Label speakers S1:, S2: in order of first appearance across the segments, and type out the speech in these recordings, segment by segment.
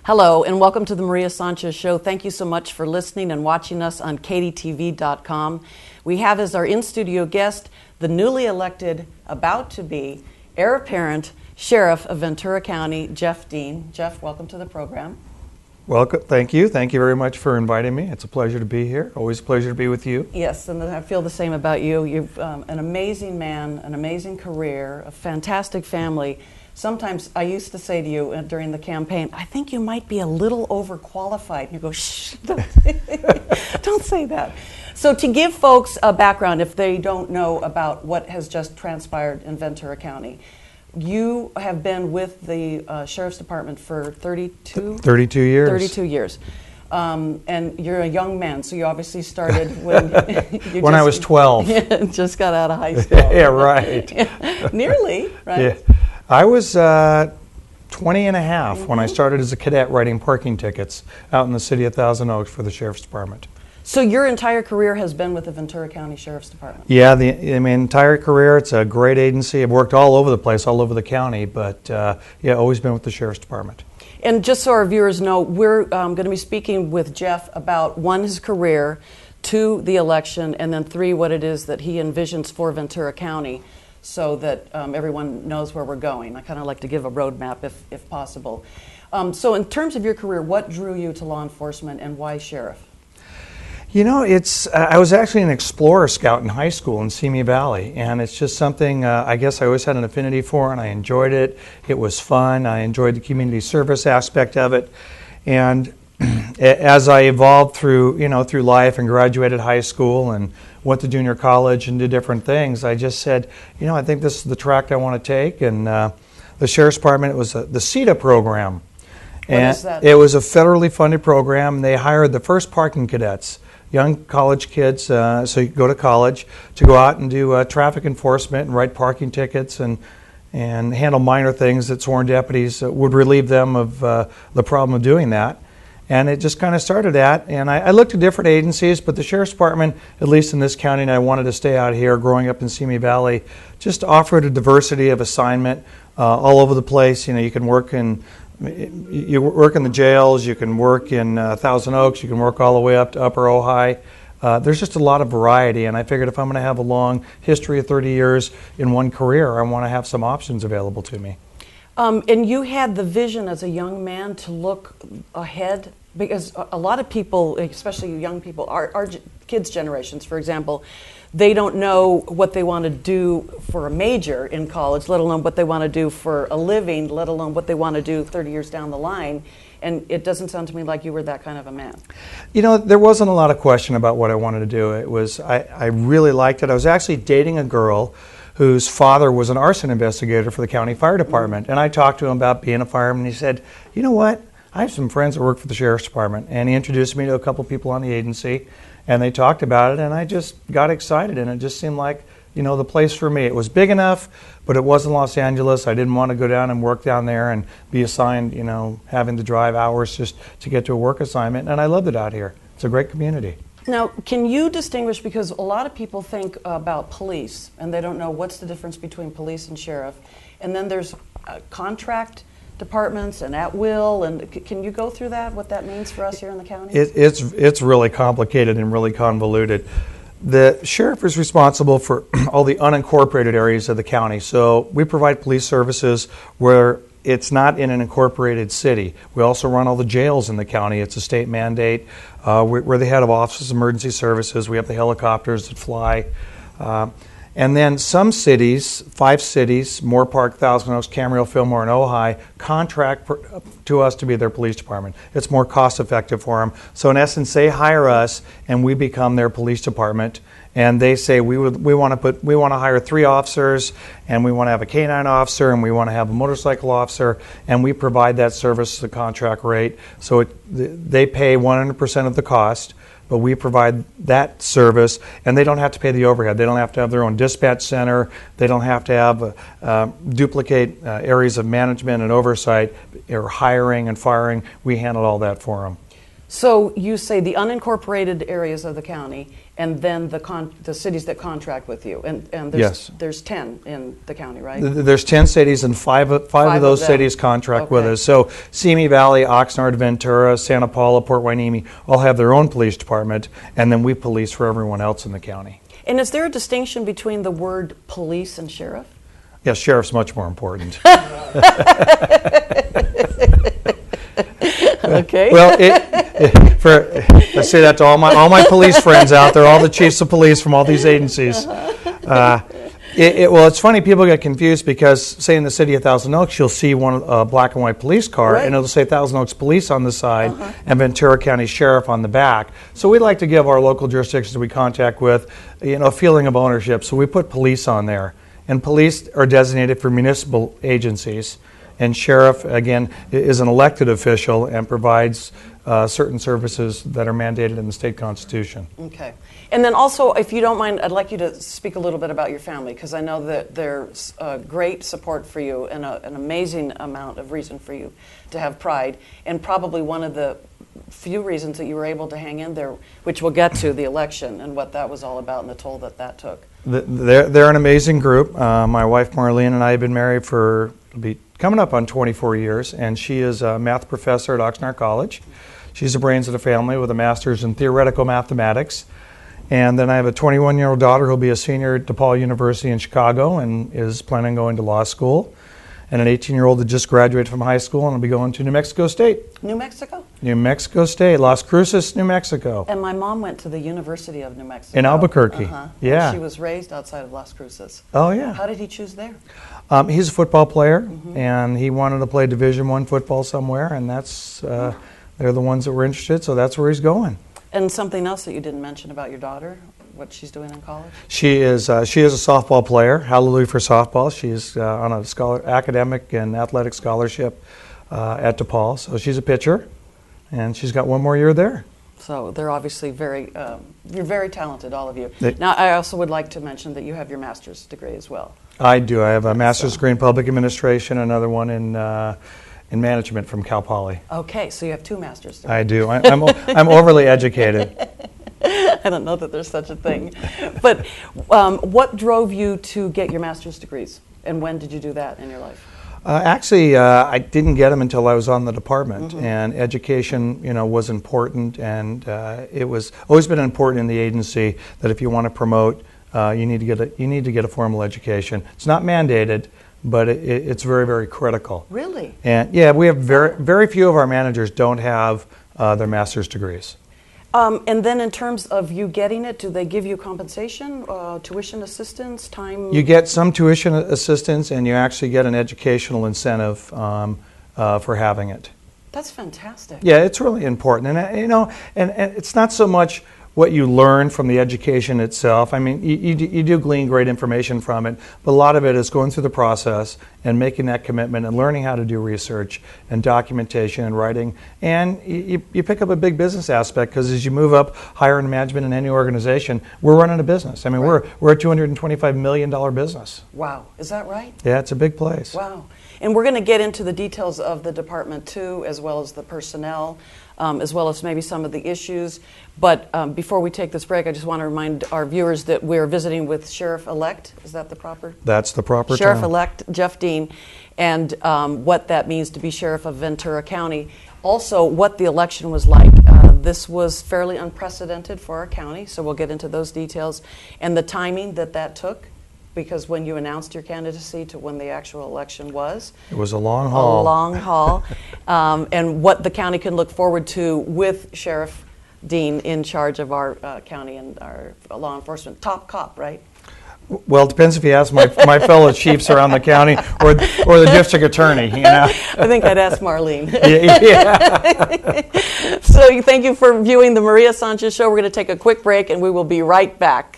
S1: Hello, and welcome to the Maria Sanchez Show. Thank you so much for listening and watching us on KDTV.com. We have as our in-studio guest the newly elected, about-to-be, heir apparent Sheriff of Ventura County, Geoff Dean. Geoff, welcome to the program.
S2: Welcome. Thank you. Thank you very much for inviting me. It's a pleasure to be here. Always a pleasure to be with you.
S1: Yes, and I feel the same about you. You're an amazing man, an amazing career, a fantastic family. Sometimes I used to say to you during the campaign, I think you might be a little overqualified. And you go, shh, don't say that. So to give folks a background, if they don't know about what has just transpired in Ventura County, you have been with the Sheriff's Department for 32
S2: years.
S1: 32 years. And you're a young man, so you obviously started when
S2: when I was 12.
S1: Just got out of high school.
S2: Yeah, right.
S1: Nearly, right?
S2: Yeah. I was 20 and a half when I started as a cadet writing parking tickets out in the city of Thousand Oaks for the Sheriff's Department.
S1: So your entire career has been with the Ventura County Sheriff's Department?
S2: Yeah, my entire career. It's a great agency. I've worked all over the place, all over the county, but yeah, always been with the Sheriff's Department.
S1: And just so our viewers know, we're going to be speaking with Geoff about, one, his career, two, the election, and then three, what it is that he envisions for Ventura County, so that everyone knows where we're going. I kind of like to give a roadmap if possible. So in terms of your career, what drew you to law enforcement and why sheriff?
S2: You know, I was actually an Explorer Scout in high school in Simi Valley, and it's just something I guess I always had an affinity for, and I enjoyed it. It was fun. I enjoyed the community service aspect of it. And as I evolved through life and graduated high school and went to junior college and did different things, I just said, I think this is the track I want to take. And the Sheriff's Department, it was the CETA program.
S1: What is that?
S2: It was a federally funded program. They hired the first parking cadets, young college kids, so you go to college, to go out and do traffic enforcement and write parking tickets and handle minor things that sworn deputies would relieve them of the problem of doing that. And it just kind of started at, and I looked at different agencies, but the Sheriff's Department, at least in this county, and I wanted to stay out here, growing up in Simi Valley, just offered a diversity of assignment all over the place. You can work in the jails, you can work in Thousand Oaks, you can work all the way up to Upper Ojai. There's just a lot of variety, and I figured if I'm going to have a long history of 30 years in one career, I want to have some options available to me.
S1: And you had the vision as a young man to look ahead, because a lot of people, especially young people, our kids' generations, for example, they don't know what they want to do for a major in college, let alone what they want to do for a living, let alone what they want to do 30 years down the line. And it doesn't sound to me like you were that kind of a man. There
S2: wasn't a lot of question about what I wanted to do. It was, I really liked it. I was actually dating a girl whose father was an arson investigator for the county fire department. And I talked to him about being a fireman, and he said, you know what? I have some friends that work for the Sheriff's Department. And he introduced me to a couple people on the agency, and they talked about it, and I just got excited, and it just seemed like, the place for me. It was big enough, but it wasn't Los Angeles. I didn't want to go down and work down there and be assigned, having to drive hours just to get to a work assignment. And I loved it out here. It's a great community.
S1: Now, can you distinguish, because a lot of people think about police, and they don't know what's the difference between police and sheriff, and then there's contract departments and at will, and can you go through that, what that means for us here in the county?
S2: It's really complicated and really convoluted. The sheriff is responsible for all the unincorporated areas of the county, so we provide police services where it's not in an incorporated city. We also run all the jails in the county. It's a state mandate. We're the head of Office of Emergency Services. We have the helicopters that fly. And then some cities, 5 cities, Moorpark, Thousand Oaks, Camarillo, Fillmore, and Ojai, contract to us to be their police department. It's more cost effective for them. So in essence, they hire us and we become their police department. And they say we want to hire 3 officers, and we want to have a canine officer, and we want to have a motorcycle officer, and we provide that service at the contract rate. So they pay 100% of the cost, but we provide that service, and they don't have to pay the overhead. They don't have to have their own dispatch center. They don't have to have duplicate areas of management and oversight or hiring and firing. We handle all that for them.
S1: So you say the unincorporated areas of the county, and then the cities that contract with you, and there's 10 in the county, right?
S2: There's 10 cities, and five of those cities contract with us. So Simi Valley, Oxnard, Ventura, Santa Paula, Port Hueneme all have their own police department, and then we police for everyone else in the county.
S1: And is there a distinction between the word police and sheriff?
S2: Yes, sheriff's much more important.
S1: Okay.
S2: Well, I say that to all my police friends out there, all the chiefs of police from all these agencies. Well, it's funny, people get confused because, say, in the city of Thousand Oaks, you'll see a black and white police car, and it'll say Thousand Oaks Police on the side and Ventura County Sheriff on the back. So we like to give our local jurisdictions we contact with, a feeling of ownership. So we put police on there, and police are designated for municipal agencies. And sheriff, again, is an elected official and provides certain services that are mandated in the state constitution.
S1: Okay. And then also, if you don't mind, I'd like you to speak a little bit about your family, because I know that there's great support for you and an amazing amount of reason for you to have pride, and probably one of the few reasons that you were able to hang in there, which we'll get to, the election and what that was all about and the toll that took.
S2: They're an amazing group. My wife Marlene and I have been married for coming up on 24 years, and she is a math professor at Oxnard College. She's the brains of the family with a master's in theoretical mathematics. And then I have a 21-year-old daughter who'll be a senior at DePaul University in Chicago and is planning on going to law school. And an 18-year-old that just graduated from high school and will be going to New Mexico State.
S1: New Mexico?
S2: New Mexico State, Las Cruces, New Mexico.
S1: And my mom went to the University of New Mexico.
S2: In Albuquerque. Yeah.
S1: And she was raised outside of Las Cruces.
S2: Oh, yeah.
S1: How did he choose there?
S2: He's a football player, and he wanted to play Division I football somewhere, and that's they're the ones that were interested, so that's where he's going. And
S1: something else that you didn't mention about your daughter, what she's doing in college?
S2: She is a softball player. Hallelujah for softball. She's on a academic and athletic scholarship at DePaul, so she's a pitcher, and she's got one more year there.
S1: So they're obviously you're very talented, all of you. Now, I also would like to mention that you have your master's degree as well.
S2: I do. I have a master's degree in public administration, another one in management from Cal Poly.
S1: Okay, so you have two master's degrees.
S2: I do. I'm overly educated.
S1: I don't know that there's such a thing. But what drove you to get your master's degrees, and when did you do that in your life?
S2: Actually, I didn't get them until I was on the department, and education, was important, and it was always been important in the agency that if you want to promote, you need to get a formal education. It's not mandated, but it's very, very critical.
S1: Really?
S2: And yeah, we have very few of our managers don't have their master's degrees.
S1: And then in terms of you getting it, do they give you compensation, tuition assistance, time?
S2: You get some tuition assistance, and you actually get an educational incentive for having it.
S1: That's fantastic.
S2: Yeah, it's really important. And, and it's not so much what you learn from the education itself. I mean, you do glean great information from it, but a lot of it is going through the process and making that commitment and learning how to do research and documentation and writing. And you pick up a big business aspect, because as you move up higher in management in any organization, we're running a business. I mean, we're a $225 million business.
S1: Wow. Is that right?
S2: Yeah, it's a big place.
S1: Wow. And we're going to get into the details of the department too, as well as the personnel, as well as maybe some of the issues. But before we take this break, I just want to remind our viewers that we're visiting with Sheriff-elect. Is that the proper?
S2: That's the proper term.
S1: Sheriff-elect Geoff Dean, and what that means to be Sheriff of Ventura County. Also, what the election was like. This was fairly unprecedented for our county, so we'll get into those details. And the timing that took, because when you announced your candidacy to when the actual election was.
S2: It was a long haul.
S1: A long haul. And what the county can look forward to with Sheriff Dean in charge of our county and our law enforcement. Top cop, right?
S2: Well, it depends if you ask my fellow chiefs around the county or the district attorney,
S1: I think I'd ask Marlene.
S2: Yeah.
S1: So thank you for viewing the Maria Sanchez Show. We're going to take a quick break, and we will be right back.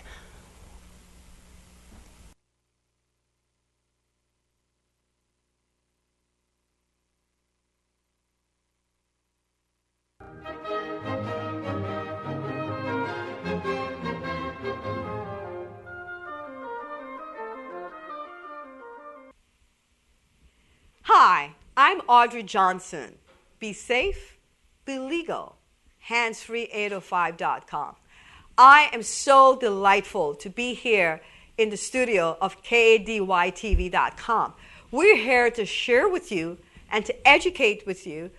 S3: Hi, I'm Audrey Johnson. Be safe, be legal. handsfree805.com. I am so delightful to be here in the studio of KADYTV.com. We're here to share with you and to educate with you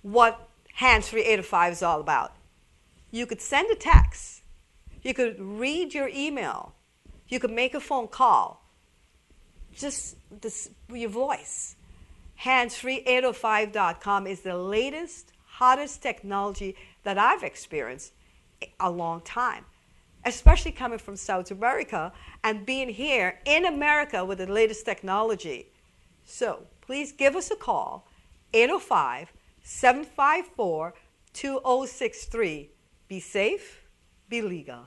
S3: what Hands-Free 805 is all about. You could send a text. You could read your email. You could make a phone call. Just your voice. Handsfree805.com is the latest, hottest technology that I've experienced a long time, especially coming from South America and being here in America with the latest technology. So please give us a call, 805-754-2063. Be safe, be legal.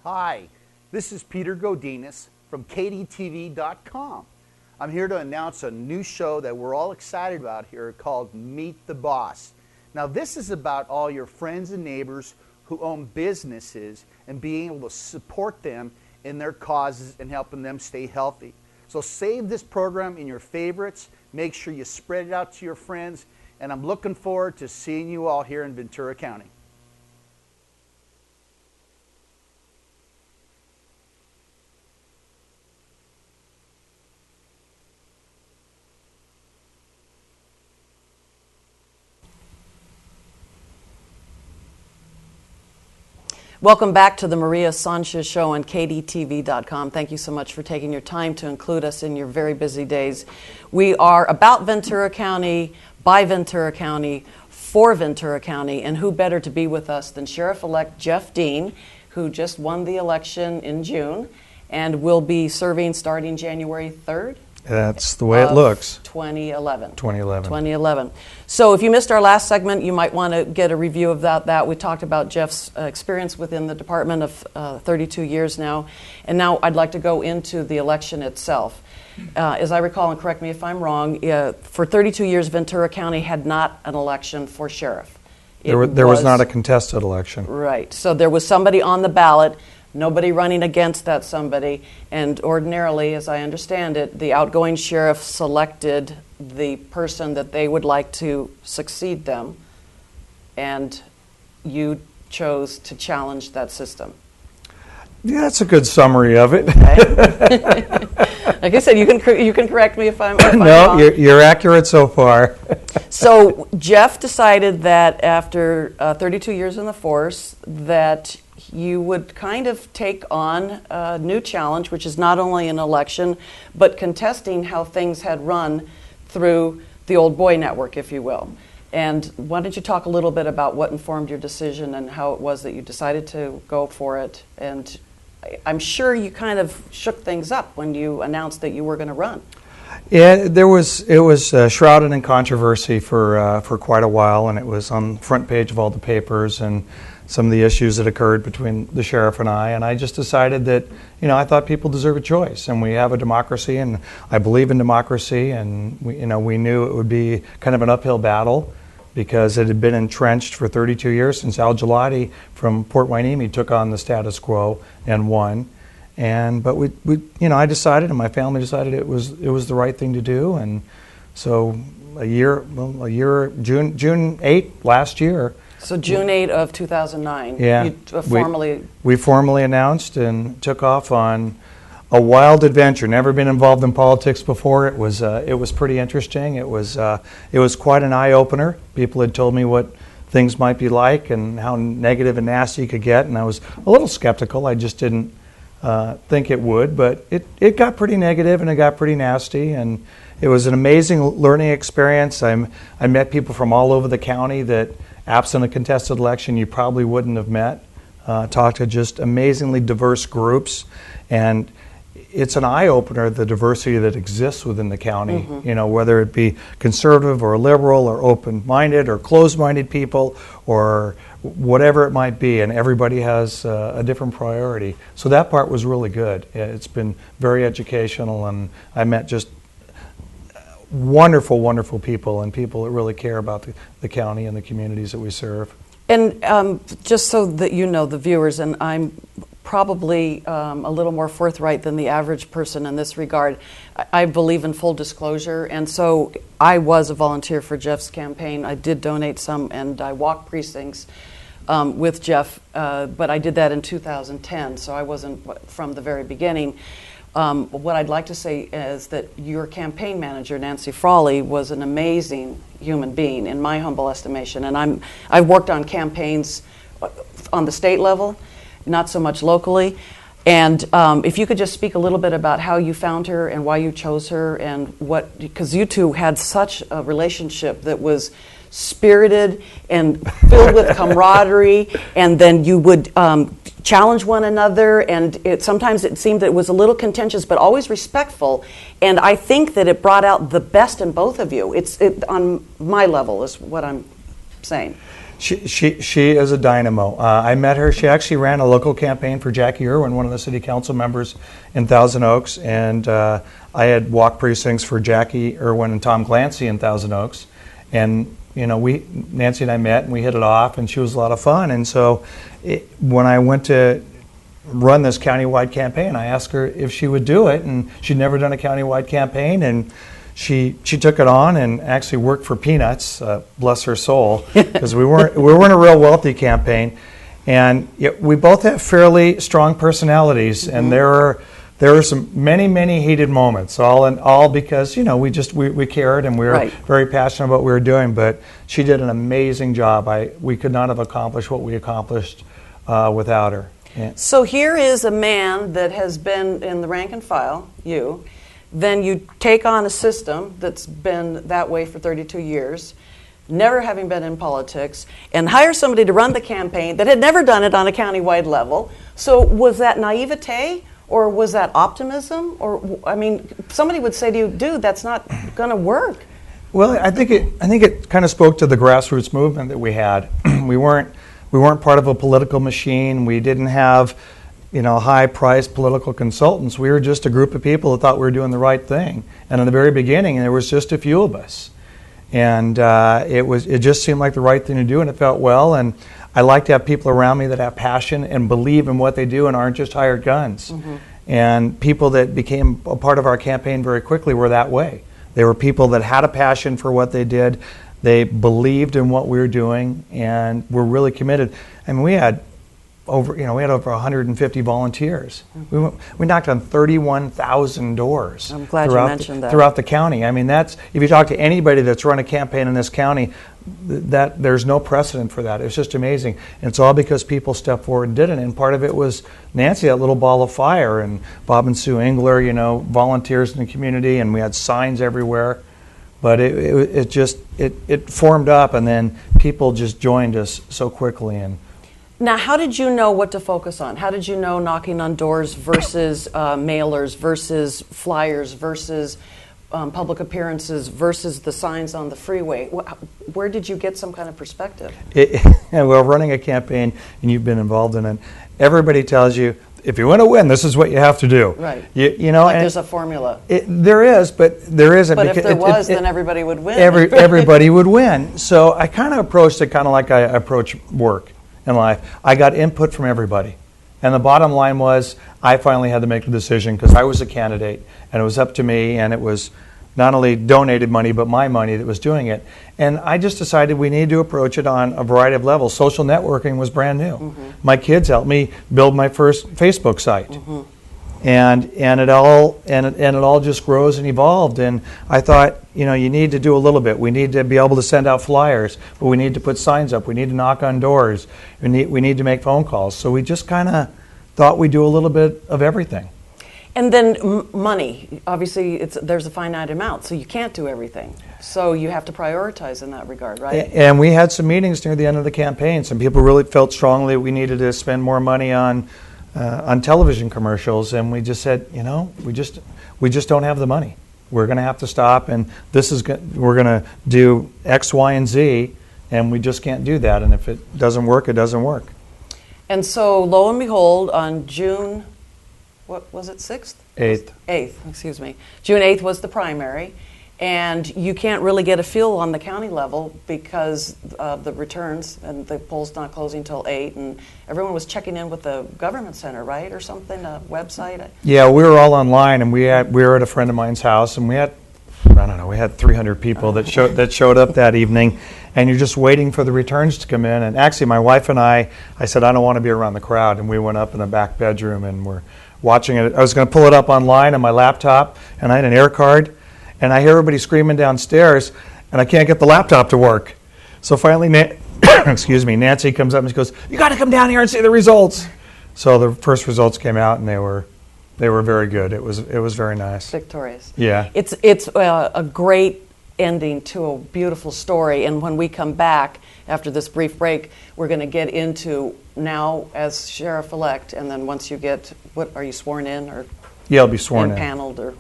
S4: Hi, this is Peter Godinez from KDTV.com. I'm here to announce a new show that we're all excited about here called Meet the Boss. Now this is about all your friends and neighbors who own businesses and being able to support them in their causes and helping them stay healthy. So save this program in your favorites, make sure you spread it out to your friends, and I'm looking forward to seeing you all here in Ventura County.
S1: Welcome back to the Maria Sanchez Show on KDTV.com. Thank you so much for taking your time to include us in your very busy days. We are about Ventura County, by Ventura County, for Ventura County, and who better to be with us than Sheriff-elect Geoff Dean, who just won the election in June and will be serving starting January 3rd.
S2: That's the way it looks.
S1: 2011.
S2: 2011.
S1: So if you missed our last segment, you might want to get a review of that. We talked about Geoff's experience within the department of 32 years now. And now I'd like to go into the election itself. As I recall, and correct me if I'm wrong, for 32 years, Ventura County had not an election for sheriff.
S2: There was not a contested election.
S1: Right. So there was somebody on the ballot, nobody running against that somebody, and ordinarily, as I understand it, the outgoing sheriff selected the person that they would like to succeed them, and you chose to challenge that system.
S2: Yeah, that's a good summary of it.
S1: Okay. Like I said, you can correct me if I'm wrong.
S2: No, you're accurate so far.
S1: So Geoff decided that after 32 years in the force that you would kind of take on a new challenge, which is not only an election, but contesting how things had run through the old boy network, if you will. And why don't you talk a little bit about what informed your decision and how it was that you decided to go for it? And I'm sure you kind of shook things up when you announced that you were going to run.
S2: Yeah, it was shrouded in controversy for quite a while, and it was on the front page of all the papers and some of the issues that occurred between the sheriff and I just decided that, I thought people deserve a choice, and we have a democracy, and I believe in democracy, and we knew it would be kind of an uphill battle because it had been entrenched for 32 years since Al Gelati from Port Hueneme took on the status quo and won. But I decided, and my family decided it was the right thing to do, and so June 8th last year.
S1: So June 8 of 2009,
S2: yeah,
S1: you
S2: we formally announced and took off on a wild adventure. Never been involved in politics before. It was pretty interesting. It was quite an eye opener. People had told me what things might be like and how negative and nasty it could get, and I was a little skeptical. I just didn't think it would, but it got pretty negative and it got pretty nasty, and it was an amazing learning experience. I met people from all over the county that, absent a contested election, you probably wouldn't have met. Talked to just amazingly diverse groups, and it's an eye-opener, the diversity that exists within the county, whether it be conservative or liberal or open-minded or closed-minded people or whatever it might be, and everybody has a different priority. So that part was really good. It's been very educational, and I met just wonderful, wonderful people and people that really care about the county and the communities that we serve.
S1: And just so that you know, the viewers, and I'm probably a little more forthright than the average person in this regard, I believe in full disclosure, and so I was a volunteer for Geoff's campaign. I did donate some, and I walked precincts with Geoff, but I did that in 2010, so I wasn't from the very beginning. What I'd like to say is that your campaign manager, Nancy Frawley, was an amazing human being, in my humble estimation. And I've worked on campaigns on the state level, not so much locally. And if you could just speak a little bit about how you found her and why you chose her, and what, because you two had such a relationship that was spirited and filled with camaraderie, and then you would challenge one another, and sometimes it seemed that it was a little contentious, but always respectful. And I think that it brought out the best in both of you. It's on my level is what I'm saying.
S2: She is a dynamo. I met her. She actually ran a local campaign for Jackie Irwin, one of the city council members in Thousand Oaks, and I had walked precincts for Jackie Irwin and Tom Clancy in Thousand Oaks, and Nancy and I met and we hit it off, and she was a lot of fun. And so when I went to run this countywide campaign, I asked her if she would do it, and she'd never done a countywide campaign, and she took it on and actually worked for peanuts, bless her soul, because we weren't a real wealthy campaign, and we both have fairly strong personalities, mm-hmm. and there were some many heated moments, all because we cared and we were
S1: right.
S2: very passionate about what we were doing. But she did an amazing job. We could not have accomplished what we accomplished without her. Yeah.
S1: So here is a man that has been in the rank and file, you. Then you take on a system that's been that way for 32 years, never having been in politics, and hire somebody to run the campaign that had never done it on a countywide level. So was that naivete, or was that optimism? Or, I mean, somebody would say to you, dude, that's not going to work.
S2: Well, I think it kind of spoke to the grassroots movement that we had. We weren't part of a political machine. We didn't have high-priced political consultants. We were just a group of people that thought we were doing the right thing. And in the very beginning, there was just a few of us. And it just seemed like the right thing to do, and it felt well. And I like to have people around me that have passion and believe in what they do and aren't just hired guns. Mm-hmm. And people that became a part of our campaign very quickly were that way. They were people that had a passion for what they did. They believed in what we were doing and were really committed. I mean, we had over 150 volunteers. Mm-hmm. We knocked on 31,000 doors.
S1: I'm glad you mentioned that.
S2: Throughout the county. I mean, if you talk to anybody that's run a campaign in this county, that there's no precedent for that. It's just amazing. And it's all because people stepped forward and did it. And part of it was Nancy, that little ball of fire, and Bob and Sue Engler, volunteers in the community, and we had signs everywhere. But it formed up, and then people just joined us so quickly. And
S1: now, how did you know what to focus on? How did you know knocking on doors versus mailers versus flyers versus public appearances versus the signs on the freeway? Where did you get some kind of perspective?
S2: Well, running a campaign, and you've been involved in it, everybody tells you, if you want to win, this is what you have to do.
S1: Right.
S2: There's
S1: a formula.
S2: There is, but there isn't.
S1: But if there was, then everybody would win.
S2: Everybody would win. So I kind of approached it kind of like I approach work in life. I got input from everybody. And the bottom line was I finally had to make a decision because I was a candidate and it was up to me, and it was not only donated money but my money that was doing it. And I just decided we needed to approach it on a variety of levels. Social networking was brand new. Mm-hmm. My kids helped me build my first Facebook site. Mm-hmm. And it all just grows and evolved. And I thought, you need to do a little bit. We need to be able to send out flyers, but we need to put signs up. We need to knock on doors. We need to make phone calls. So we just kind of thought we'd do a little bit of everything.
S1: And then money. Obviously, there's a finite amount, so you can't do everything. So you have to prioritize in that regard, right?
S2: And we had some meetings near the end of the campaign. Some people really felt strongly we needed to spend more money on television commercials, and we just said, we just don't have the money. We're going to have to stop, and we're going to do X, Y, and Z, and we just can't do that. And if it doesn't work, it doesn't work.
S1: And so, lo and behold, on June, what was it, 6th?
S2: 8th.
S1: 8th, excuse me. June 8th was the primary, And you can't really get a feel on the county level because of the returns and the polls not closing till 8. And everyone was checking in with the government center, right, or something, a website?
S2: Yeah, we were all online, and we were at a friend of mine's house, and we had 300 people that showed up that evening, and you're just waiting for the returns to come in. And actually, my wife and I said, I don't want to be around the crowd, and we went up in the back bedroom and we're watching it. I was going to pull it up online on my laptop, and I had an air card, and I hear everybody screaming downstairs, and I can't get the laptop to work. So finally, Nancy comes up and she goes, "You got to come down here and see the results." So the first results came out, and they were very good. It was very nice.
S1: Victorious.
S2: Yeah.
S1: It's a great ending to a beautiful story. And when we come back after this brief break, we're going to get into now as sheriff-elect, and then once you get, what are you sworn in or?
S2: Yeah, I'll be sworn in.
S1: Paneled or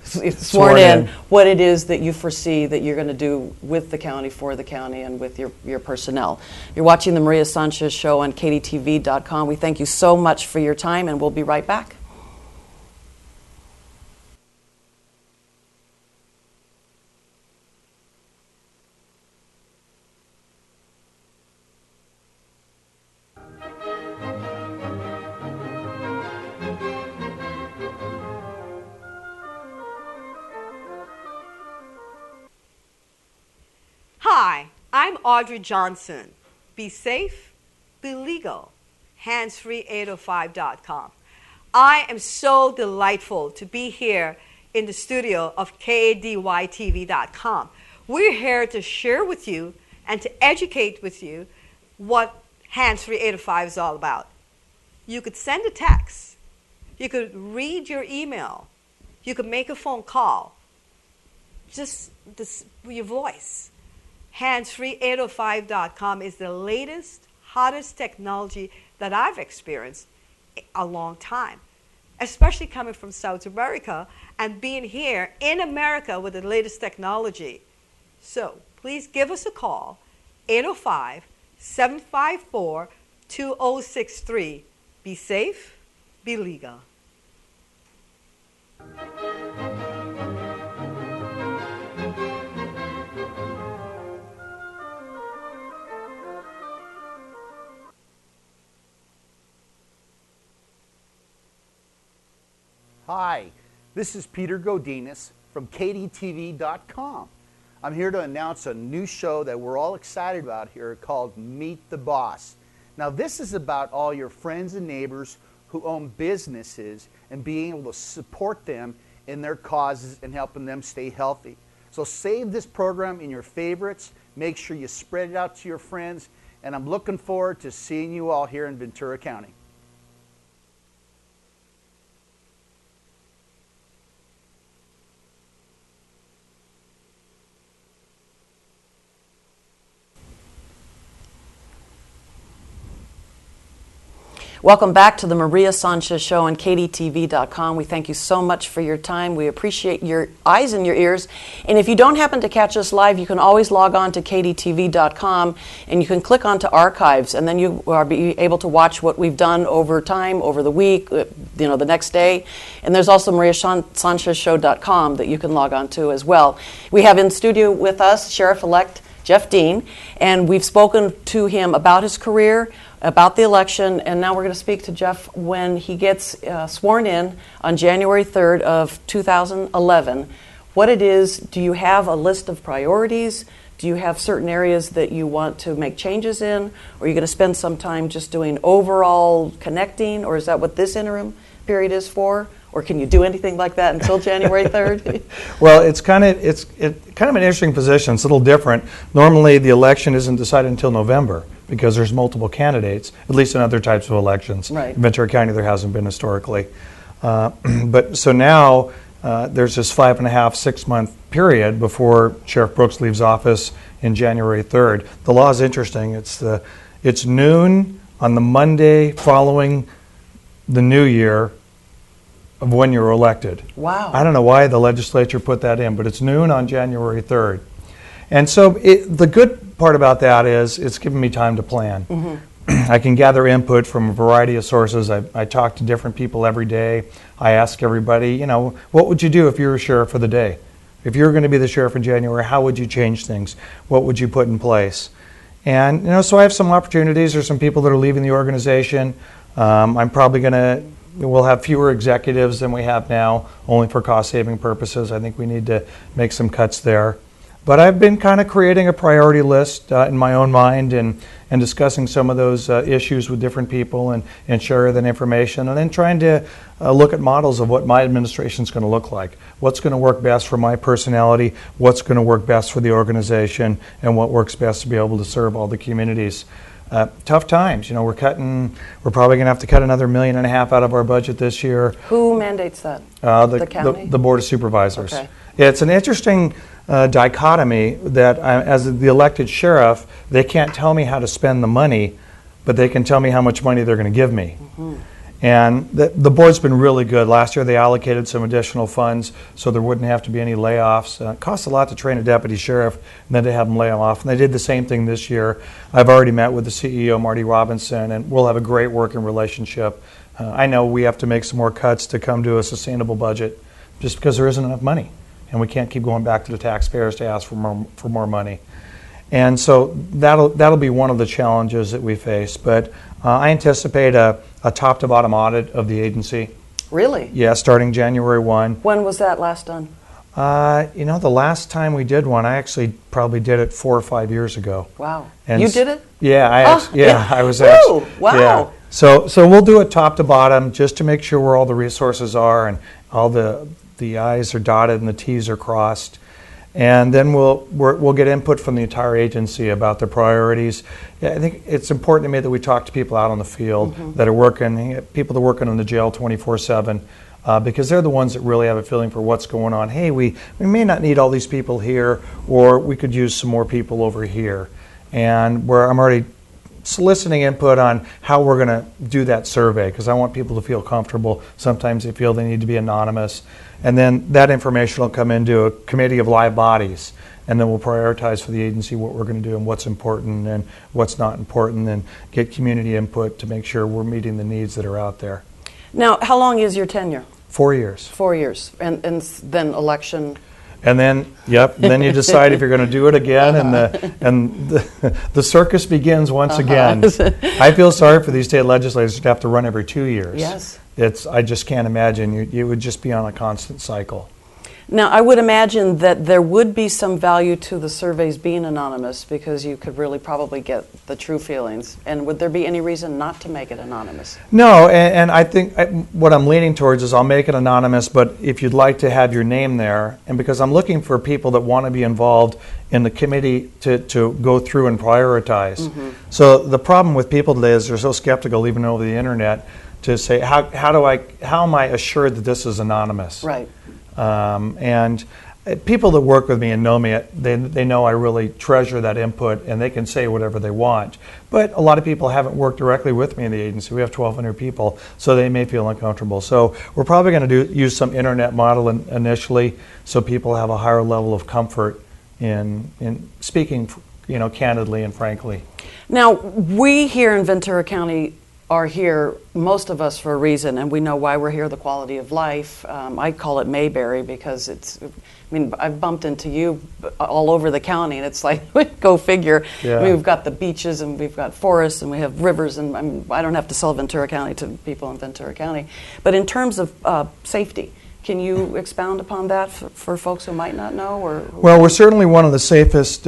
S1: sworn in, what it is that you foresee that you're going to do with the county, for the county, and with your personnel. You're watching the Maria Sanchez Show on KDTV.com. We thank you so much for your time, and we'll be right back.
S3: Hi, I'm Audrey Johnson. Be safe, be legal. Handsfree805.com. I am so delightful to be here in the studio of KADYTV.com. We're here to share with you and to educate with you what Handsfree805 is all about. You could send a text. You could read your email. You could make a phone call. Just your voice. Handsfree805.com is the latest, hottest technology that I've experienced a long time, especially coming from South America and being here in America with the latest technology. So please give us a call, 805-754-2063. Be safe, be legal.
S4: Hi, this is Peter Godinez from KDTV.com. I'm here to announce a new show that we're all excited about here called Meet the Boss. Now, this is about all your friends and neighbors who own businesses and being able to support them in their causes and helping them stay healthy. So save this program in your favorites. Make sure you spread it out to your friends. And I'm looking forward to seeing you all here in Ventura County.
S1: Welcome back to the Maria Sanchez Show on KDTV.com. We thank you so much for your time. We appreciate your eyes and your ears. And if you don't happen to catch us live, you can always log on to KDTV.com and you can click onto archives, and then you are be able to watch what we've done over time, over the week, the next day. And there's also MariaSanchezShow.com that you can log on to as well. We have in studio with us Sheriff-elect Geoff Dean, and we've spoken to him about his career, about the election, and now we're going to speak to Geoff when he gets sworn in on January 3rd of 2011. What it is, do you have a list of priorities? Do you have certain areas that you want to make changes in? Or are you going to spend some time just doing overall connecting? Or is that what this interim period is for? Or can you do anything like that until January 3rd?
S2: Well, it's kind of an interesting position. It's a little different. Normally, the election isn't decided until November because there's multiple candidates, at least in other types of elections.
S1: Right.
S2: In Ventura County, there hasn't been historically. But so now there's this 5.5, 6 month period before Sheriff Brooks leaves office in January 3rd. The law is interesting. It's noon on the Monday following the new year of when you were elected.
S1: Wow.
S2: I don't know why the legislature put that in, but it's noon on January 3rd. And so the good part about that is it's given me time to plan. Mm-hmm. I can gather input from a variety of sources. I talk to different people every day. I ask everybody, what would you do if you were sheriff for the day? If you were going to be the sheriff in January, how would you change things? What would you put in place? And so I have some opportunities. There's some people that are leaving the organization. I'm probably we'll have fewer executives than we have now, only for cost-saving purposes. I think we need to make some cuts there. But I've been kind of creating a priority list in my own mind and discussing some of those issues with different people and share that information, and then trying to look at models of what my administration is going to look like. What's going to work best for my personality, what's going to work best for the organization, and what works best to be able to serve all the communities. Tough times. We're probably going to have to cut another $1.5 million out of our budget this year.
S1: Who mandates that?
S2: The
S1: county?
S2: The Board of Supervisors.
S1: Okay.
S2: Yeah, it's an interesting dichotomy that as the elected sheriff, they can't tell me how to spend the money, but they can tell me how much money they're going to give me. Mm-hmm. And the board's been really good. Last year they allocated some additional funds so there wouldn't have to be any layoffs. It costs a lot to train a deputy sheriff and then to have them lay them off. And they did the same thing this year. I've already met with the CEO, Marty Robinson, and we'll have a great working relationship. I know we have to make some more cuts to come to a sustainable budget just because there isn't enough money. And we can't keep going back to the taxpayers to ask for more money. And so that'll be one of the challenges that we face. But I anticipate a top-to-bottom audit of the agency.
S1: Really?
S2: Yeah, starting January 1.
S1: When was that last done?
S2: The last time we did one, I actually probably did it 4 or 5 years ago.
S1: Wow.
S2: And
S1: you did it?
S2: Yeah, I was
S1: Woo!
S2: asked.
S1: Wow.
S2: Yeah. So we'll do it top to bottom just to make sure where all the resources are and all the I's are dotted and the T's are crossed. And then we'll get input from the entire agency about the priorities. Yeah, I think it's important to me that we talk to people out on the field that are working, people that are working in the jail 24/7, because they're the ones that really have a feeling for what's going on. Hey, we may not need all these people here, or we could use some more people over here. And I'm already soliciting input on how we're going to do that survey, because I want people to feel comfortable. Sometimes they feel they need to be anonymous. And then that information will come into a committee of live bodies, and then we'll prioritize for the agency what we're going to do and what's important and what's not important, and get community input to make sure we're meeting the needs that are out there.
S1: Now, how long is your tenure?
S2: 4 years.
S1: 4 years. And then election?
S2: And then, then you decide if you're going to do it again, and the circus begins once again. I feel sorry for these state legislators to have to run every 2 years.
S1: Yes.
S2: I just can't imagine. You would just be on a constant cycle.
S1: Now, I would imagine that there would be some value to the surveys being anonymous, because you could really probably get the true feelings. And would there be any reason not to make it anonymous?
S2: No, and I think what I'm leaning towards is I'll make it anonymous, but if you'd like to have your name there, and because I'm looking for people that want to be involved in the committee to go through and prioritize. Mm-hmm. So the problem with people today is they're so skeptical, even over the internet, to say, how am I assured that this is anonymous?
S1: Right.
S2: And people that work with me and know me, they know I really treasure that input, and they can say whatever they want. But a lot of people haven't worked directly with me in the agency. We have 1,200 people, so they may feel uncomfortable. So we're probably going to use some internet model initially, so people have a higher level of comfort in speaking, candidly and frankly.
S1: Now, we here in Ventura County are here, most of us, for a reason, and we know why we're here, the quality of life. I call it Mayberry because I've bumped into you all over the county, and it's like, go figure.
S2: Yeah.
S1: We've got the beaches, and we've got forests, and we have rivers, and I don't have to sell Ventura County to people in Ventura County. But in terms of safety, can you expound upon that for folks who might not know?
S2: Well, we're certainly one of the safest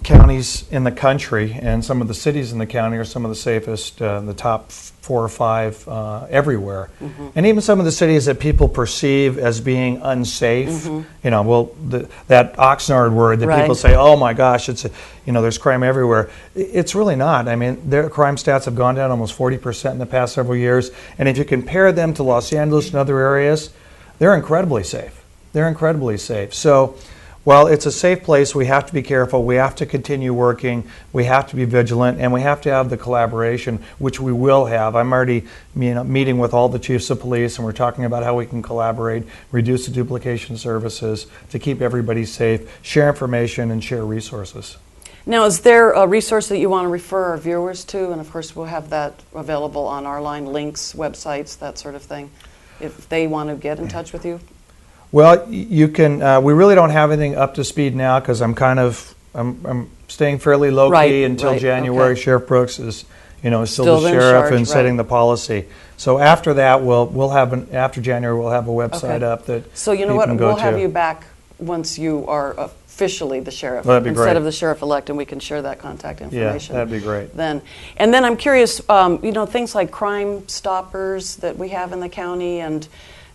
S2: counties in the country, and some of the cities in the county are some of the safest, the top 4 or 5 everywhere. Mm-hmm. And even some of the cities that people perceive as being unsafe, mm-hmm. That Oxnard word that
S1: right.
S2: people say, oh my gosh, there's crime everywhere. It's really not. Their crime stats have gone down almost 40% in the past several years, and if you compare them to Los Angeles and other areas, they're incredibly safe. So while it's a safe place, we have to be careful. We have to continue working. We have to be vigilant, and we have to have the collaboration, which we will have. I'm already meeting with all the chiefs of police, and we're talking about how we can collaborate, reduce the duplication services to keep everybody safe, share information, and share resources.
S1: Now, is there a resource that you want to refer our viewers to? And of course, we'll have that available on our line, links, websites, that sort of thing, if they want to get in touch with you.
S2: Well, you can. We really don't have anything up to speed now because I'm staying fairly low key until January.
S1: Okay.
S2: Sheriff Brooks is still
S1: Still
S2: the
S1: in
S2: sheriff
S1: charge,
S2: and setting the policy. So after that, after January we'll have a website
S1: Okay.
S2: up that
S1: So you know
S2: people
S1: what?
S2: can go
S1: We'll
S2: to.
S1: have you back once you are officially the sheriff
S2: Well, that'd be
S1: instead
S2: great.
S1: of the sheriff-elect, and we can share that contact information.
S2: that'd be great.
S1: Then, and then I'm curious, things like Crime Stoppers that we have in the county and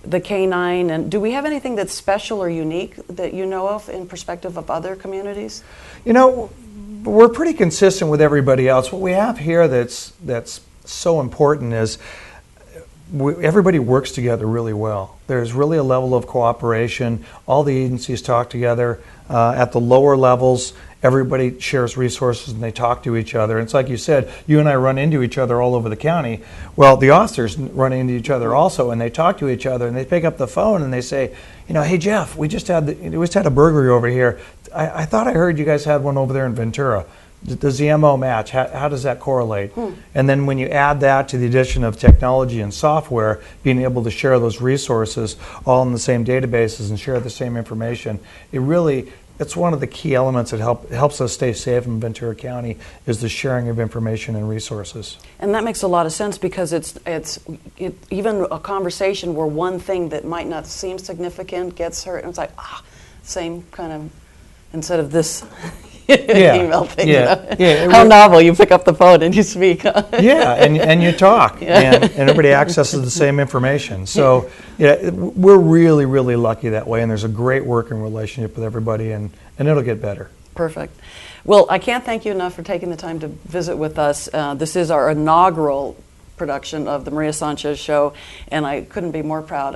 S1: the K9, and do we have anything that's special or unique that you know of in perspective of other communities?
S2: We're pretty consistent with everybody else. What we have here that's so important is everybody works together really well. There's really a level of cooperation. All the agencies talk together. At the lower levels, everybody shares resources and they talk to each other. And it's like you said, you and I run into each other all over the county. Well, the officers run into each other also, and they talk to each other, and they pick up the phone and they say, hey Geoff, we just had a burglary over here. I thought I heard you guys had one over there in Ventura. Does the MO match? How does that correlate? And then when you add that to the addition of technology and software, being able to share those resources all in the same databases and share the same information, it's one of the key elements that helps us stay safe in Ventura County is the sharing of information and resources.
S1: And that makes a lot of sense because it's even a conversation where one thing that might not seem significant gets hurt, and it's like, same kind of, instead of this email thing. How novel, you pick up the phone and you speak.
S2: And you talk, and everybody accesses the same information. So we're really, really lucky that way, and there's a great working relationship with everybody, and it'll get better.
S1: Perfect. Well, I can't thank you enough for taking the time to visit with us. This is our inaugural production of the Maria Sanchez Show, and I couldn't be more proud.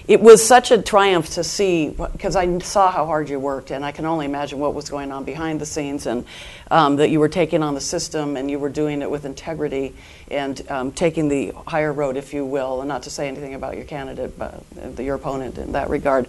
S1: It was such a triumph to see, because I saw how hard you worked, and I can only imagine what was going on behind the scenes, and that you were taking on the system, and you were doing it with integrity, and taking the higher road, if you will, and not to say anything about your candidate, but your opponent in that regard.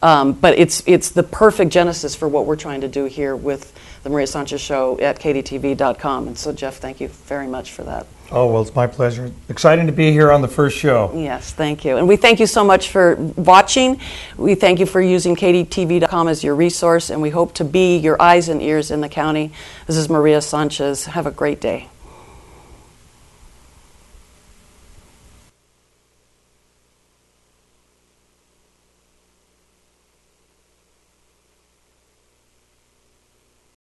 S1: But it's the perfect genesis for what we're trying to do here with the Maria Sanchez Show at kdtv.com. And so, Geoff, thank you very much for that.
S2: Oh, well, it's my pleasure. Exciting to be here on the first show.
S1: Yes, thank you. And we thank you so much for watching. We thank you for using kdtv.com as your resource, and we hope to be your eyes and ears in the county. This is Maria Sanchez. Have a great day.